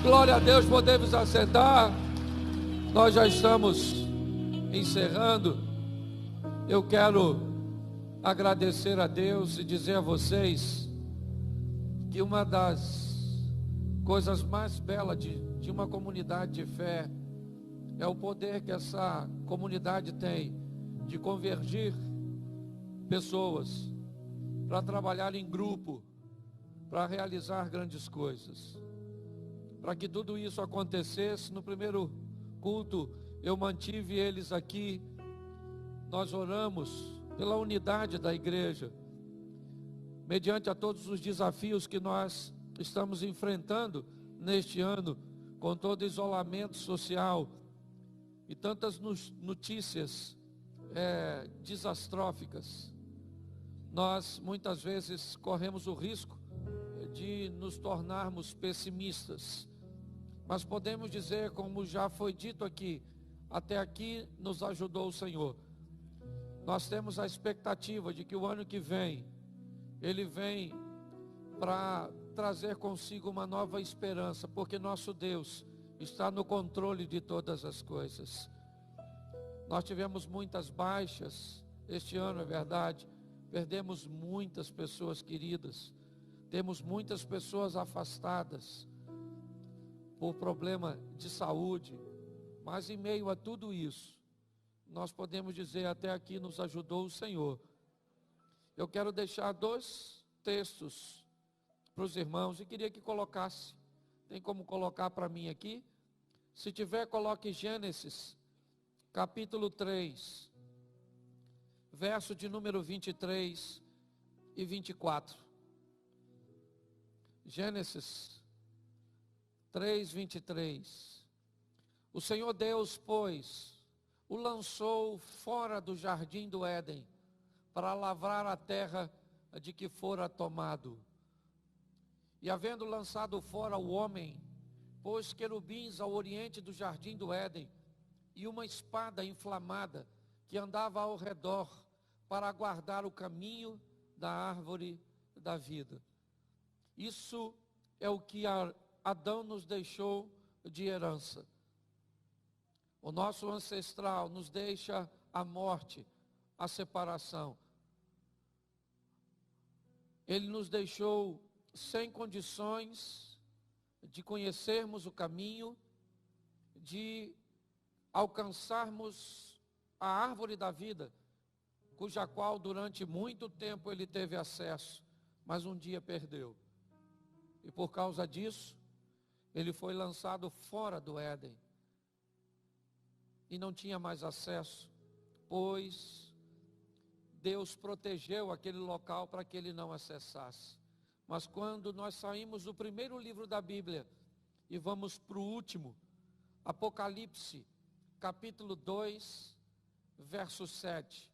Glória a Deus, podemos assentar. Nós já estamos encerrando. Eu quero agradecer a Deus e dizer a vocês que uma das coisas mais belas de uma comunidade de fé é o poder que essa comunidade tem de convergir pessoas para trabalhar em grupo, para realizar grandes coisas. Para que tudo isso acontecesse, no primeiro culto eu mantive eles aqui. Nós oramos pela unidade da igreja, mediante a todos os desafios que nós estamos enfrentando neste ano, com todo o isolamento social e tantas notícias desastróficas. Nós muitas vezes corremos o risco de nos tornarmos pessimistas, mas podemos dizer, como já foi dito aqui, até aqui nos ajudou o Senhor. Nós temos a expectativa de que o ano que vem, Ele vem para trazer consigo uma nova esperança, porque nosso Deus está no controle de todas as coisas. Nós tivemos muitas baixas este ano, é verdade, perdemos muitas pessoas queridas, temos muitas pessoas afastadas por problema de saúde, mas em meio a tudo isso, nós podemos dizer, até aqui nos ajudou o Senhor. Eu quero deixar 2 textos para os irmãos e queria que colocasse. Tem como colocar para mim aqui? Se tiver, coloque Gênesis, capítulo 3, verso de número 23 e 24. Gênesis 3, 23. O Senhor Deus, pois, o lançou fora do jardim do Éden, para lavrar a terra de que fora tomado. E havendo lançado fora o homem, pôs querubins ao oriente do jardim do Éden, e uma espada inflamada, que andava ao redor, para guardar o caminho da árvore da vida. Isso é o que Adão nos deixou de herança. O nosso ancestral nos deixa a morte, a separação. Ele nos deixou sem condições de conhecermos o caminho, de alcançarmos a árvore da vida, cuja qual durante muito tempo ele teve acesso, mas um dia perdeu. E por causa disso, ele foi lançado fora do Éden. E não tinha mais acesso, pois Deus protegeu aquele local para que ele não acessasse. Mas quando nós saímos do primeiro livro da Bíblia e vamos para o último, Apocalipse, capítulo 2, verso 7.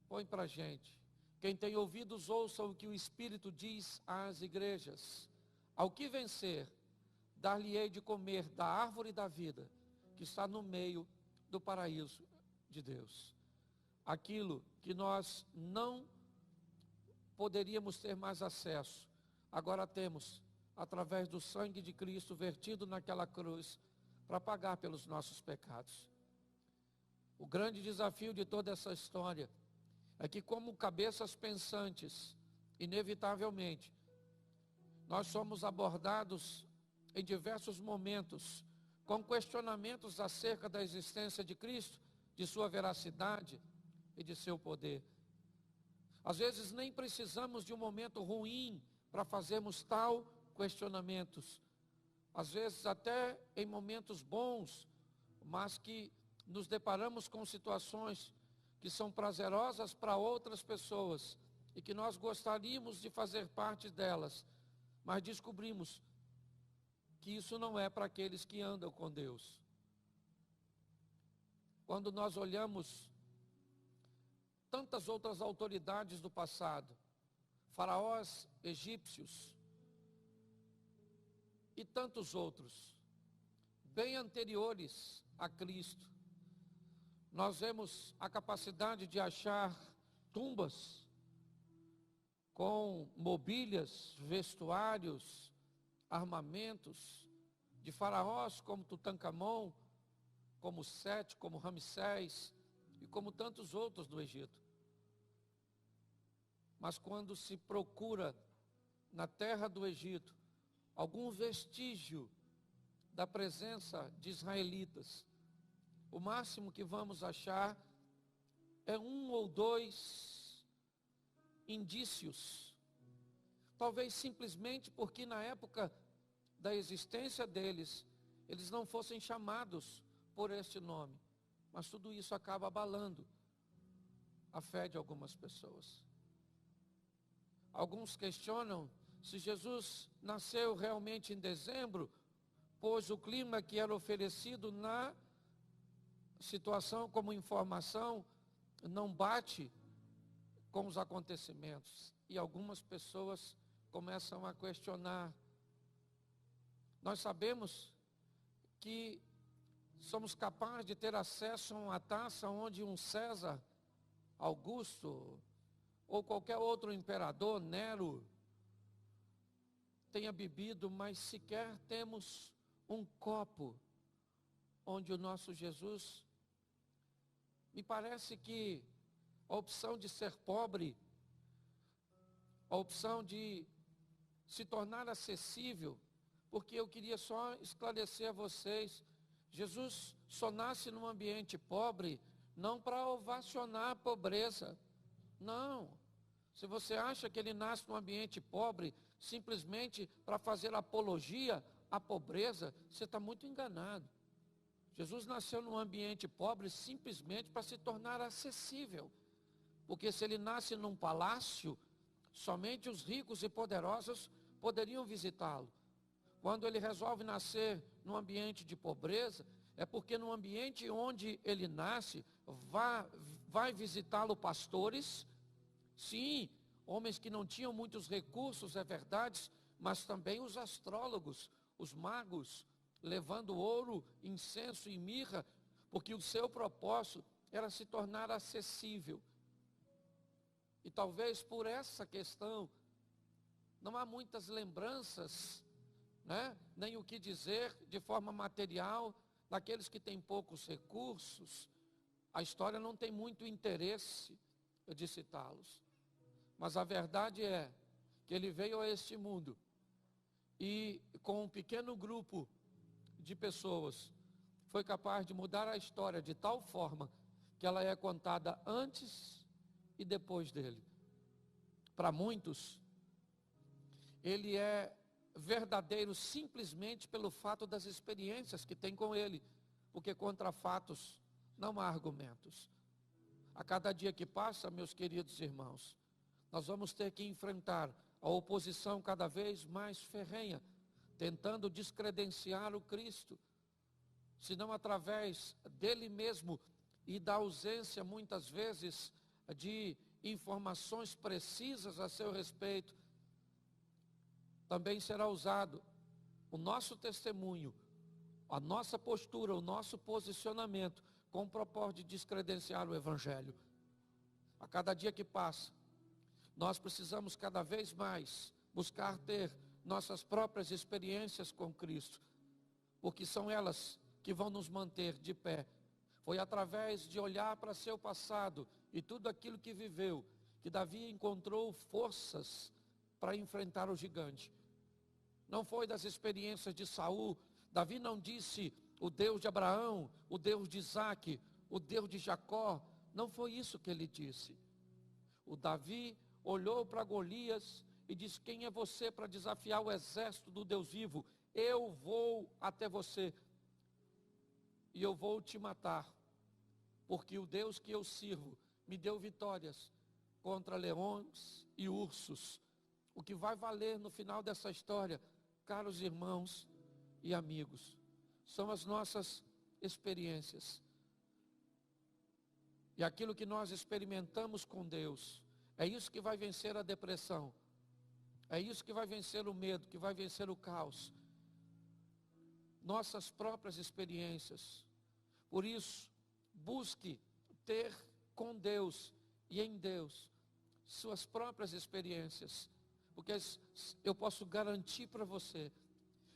Põe para a gente. Quem tem ouvidos, ouça o que o Espírito diz às igrejas. Ao que vencer, dar-lhe-ei de comer da árvore da vida, que está no meio do paraíso de Deus. Aquilo que nós não poderíamos ter mais acesso, agora temos, através do sangue de Cristo vertido naquela cruz, para pagar pelos nossos pecados. O grande desafio de toda essa história é que, como cabeças pensantes, inevitavelmente, nós somos abordados em diversos momentos com questionamentos acerca da existência de Cristo, de sua veracidade e de seu poder. Às vezes nem precisamos de um momento ruim para fazermos tal questionamentos. Às vezes até em momentos bons, mas que nos deparamos com situações que são prazerosas para outras pessoas e que nós gostaríamos de fazer parte delas, mas descobrimos que isso não é para aqueles que andam com Deus. Quando nós olhamos tantas outras autoridades do passado, faraós egípcios e tantos outros, bem anteriores a Cristo, nós vemos a capacidade de achar tumbas com mobílias, vestuários, armamentos de faraós como Tutancamon, como Sete, como Ramsés e como tantos outros do Egito. Mas quando se procura na terra do Egito algum vestígio da presença de israelitas, o máximo que vamos achar é um ou dois indícios. Talvez simplesmente porque na época da existência deles, eles não fossem chamados por este nome. Mas tudo isso acaba abalando a fé de algumas pessoas. Alguns questionam se Jesus nasceu realmente em dezembro, pois o clima que era oferecido na situação como informação não bate com os acontecimentos. E algumas pessoas começam a questionar. Nós sabemos que somos capazes de ter acesso a uma taça onde um César Augusto ou qualquer outro imperador, Nero, tenha bebido, mas sequer temos um copo onde o nosso Jesus. Me parece que a opção de ser pobre, a opção de se tornar acessível, porque eu queria só esclarecer a vocês, Jesus só nasce num ambiente pobre, não para ovacionar a pobreza. Não. Se você acha que ele nasce num ambiente pobre, simplesmente para fazer apologia à pobreza, você está muito enganado. Jesus nasceu num ambiente pobre simplesmente para se tornar acessível. Porque se ele nasce num palácio, somente os ricos e poderosos poderiam visitá-lo. Quando ele resolve nascer num ambiente de pobreza, é porque no ambiente onde ele nasce, vai visitá-lo pastores, sim, homens que não tinham muitos recursos, é verdade, mas também os astrólogos, os magos, levando ouro, incenso e mirra, porque o seu propósito era se tornar acessível. E talvez por essa questão, não há muitas lembranças, nem o que dizer de forma material daqueles que têm poucos recursos. A história não tem muito interesse de citá-los. Mas a verdade é que ele veio a este mundo e com um pequeno grupo de pessoas foi capaz de mudar a história de tal forma que ela é contada antes e depois dele. Para muitos, ele é verdadeiro simplesmente pelo fato das experiências que tem com ele, porque contra fatos não há argumentos. A cada dia que passa, meus queridos irmãos, nós vamos ter que enfrentar a oposição cada vez mais ferrenha, tentando descredenciar o Cristo, senão através dele mesmo e da ausência muitas vezes de informações precisas a seu respeito. Também será usado o nosso testemunho, a nossa postura, o nosso posicionamento, com o propósito de descredenciar o Evangelho. A cada dia que passa, nós precisamos cada vez mais buscar ter nossas próprias experiências com Cristo, porque são elas que vão nos manter de pé. Foi através de olhar para seu passado e tudo aquilo que viveu, que Davi encontrou forças para enfrentar o gigante. Não foi das experiências de Saul. Davi não disse o Deus de Abraão, o Deus de Isaac, o Deus de Jacó. Não foi isso que ele disse. O Davi olhou para Golias e disse: quem é você para desafiar o exército do Deus vivo? Eu vou até você e eu vou te matar, porque o Deus que eu sirvo me deu vitórias contra leões e ursos. O que vai valer no final dessa história, caros irmãos e amigos, são as nossas experiências. E aquilo que nós experimentamos com Deus, é isso que vai vencer a depressão. É isso que vai vencer o medo, que vai vencer o caos. Nossas próprias experiências. Por isso, busque ter com Deus e em Deus suas próprias experiências. Porque eu posso garantir para você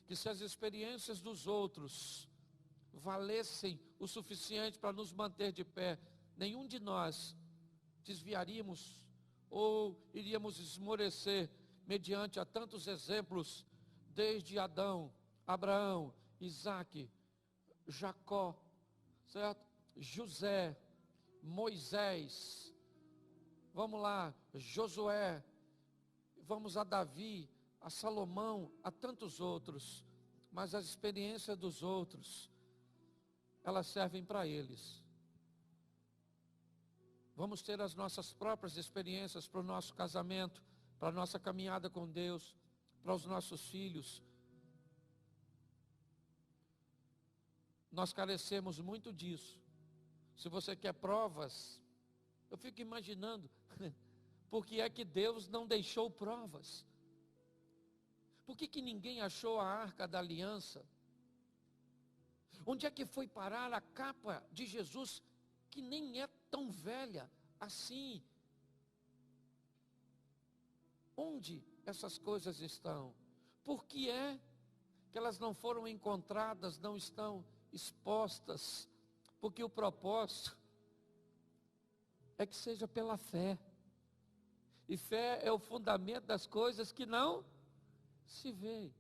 que se as experiências dos outros valessem o suficiente para nos manter de pé, nenhum de nós desviaríamos ou iríamos esmorecer mediante a tantos exemplos, desde Adão, Abraão, Isaque, Jacó, certo? José, Moisés, vamos lá, Josué, vamos a Davi, a Salomão, a tantos outros, mas as experiências dos outros, elas servem para eles. Vamos ter as nossas próprias experiências para o nosso casamento, para a nossa caminhada com Deus, para os nossos filhos. Nós carecemos muito disso. Se você quer provas, eu fico imaginando, por que é que Deus não deixou provas? Por que ninguém achou a arca da aliança? Onde é que foi parar a capa de Jesus, que nem é tão velha assim? Onde essas coisas estão? Por que é que elas não foram encontradas, não estão expostas? Porque o propósito é que seja pela fé. E fé é o fundamento das coisas que não se vê.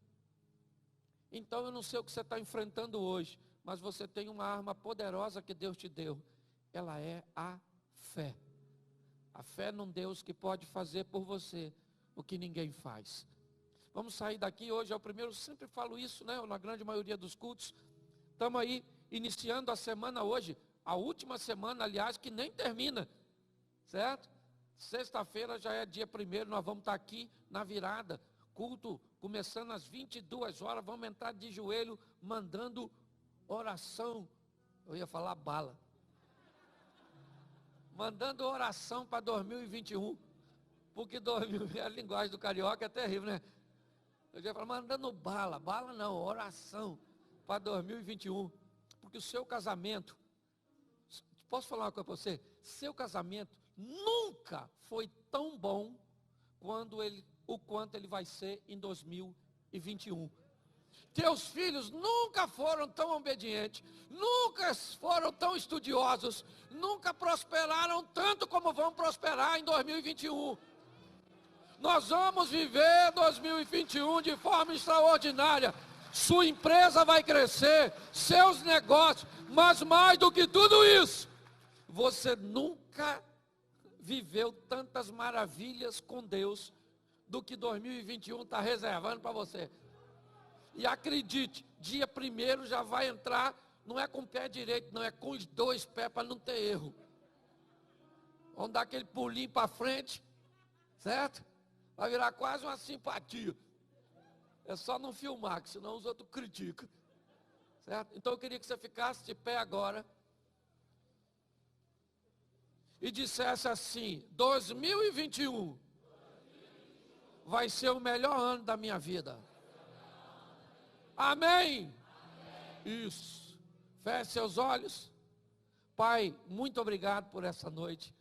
Então eu não sei o que você está enfrentando hoje, mas você tem uma arma poderosa que Deus te deu. Ela é a fé. A fé num Deus que pode fazer por você o que ninguém faz. Vamos sair daqui, hoje é o primeiro, sempre falo isso, né? Na grande maioria dos cultos. Estamos aí iniciando a semana hoje, a última semana, aliás, que nem termina, certo? Sexta-feira já é dia 1º, nós vamos estar aqui na virada, culto começando às 22 horas, vamos entrar de joelho, mandando oração, eu ia falar bala, mandando oração para 2021, porque 2000, a linguagem do carioca é terrível, né? Eu ia falar, mandando bala não, oração para 2021, porque o seu casamento, posso falar uma coisa para você? Seu casamento nunca foi tão bom o quanto ele vai ser em 2021. Teus filhos nunca foram tão obedientes, nunca foram tão estudiosos, nunca prosperaram tanto como vão prosperar em 2021. Nós vamos viver 2021 de forma extraordinária. Sua empresa vai crescer, seus negócios, mas mais do que tudo isso, você nunca viveu tantas maravilhas com Deus do que 2021 está reservando para você. E acredite, dia 1º já vai entrar, não é com o pé direito, não, é com os 2 pés para não ter erro. Vamos dar aquele pulinho para frente, certo? Vai virar quase uma simpatia. É só não filmar, que senão os outros criticam. Certo? Então eu queria que você ficasse de pé agora e dissesse assim: 2021 vai ser o melhor ano da minha vida. Amém? Isso. Feche seus olhos. Pai, muito obrigado por essa noite.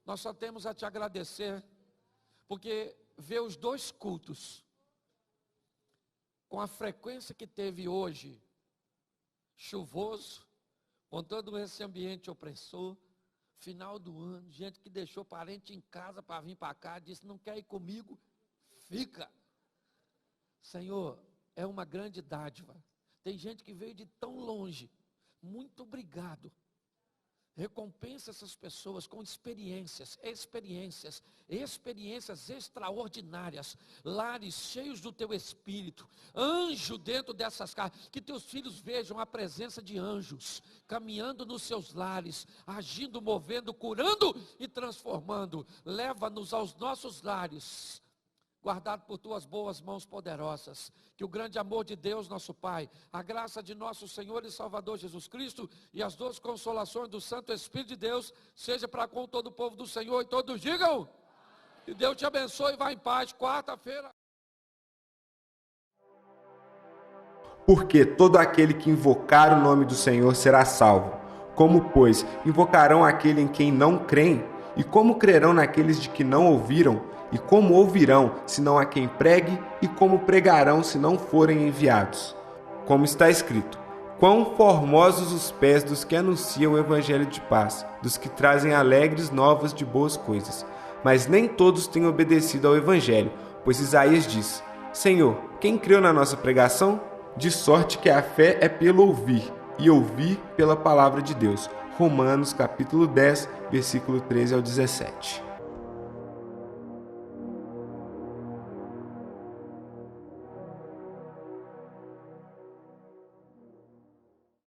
Nós só temos a te agradecer, porque ver os 2 cultos com a frequência que teve hoje, chuvoso, com todo esse ambiente opressor, final do ano, gente que deixou parente em casa para vir para cá, disse, não quer ir comigo, fica. Senhor, é uma grande dádiva. Tem gente que veio de tão longe. Muito obrigado. Recompensa essas pessoas com experiências extraordinárias, lares cheios do teu espírito, anjo dentro dessas casas, que teus filhos vejam a presença de anjos, caminhando nos seus lares, agindo, movendo, curando e transformando. Leva-nos aos nossos lares, guardado por tuas boas mãos poderosas, que o grande amor de Deus nosso Pai, a graça de nosso Senhor e Salvador Jesus Cristo e as 2 consolações do Santo Espírito de Deus, seja para com todo o povo do Senhor, e todos digam, que Deus te abençoe e vá em paz. Quarta-feira. Porque todo aquele que invocar o nome do Senhor será salvo. Como, pois, invocarão aquele em quem não creem? E como crerão naqueles de que não ouviram? E como ouvirão, se não há quem pregue? E como pregarão, se não forem enviados? Como está escrito: quão formosos os pés dos que anunciam o evangelho de paz, dos que trazem alegres novas de boas coisas. Mas nem todos têm obedecido ao evangelho, pois Isaías diz: Senhor, quem creu na nossa pregação? De sorte que a fé é pelo ouvir, e ouvir pela palavra de Deus. Romanos capítulo 10, versículo 13 ao 17.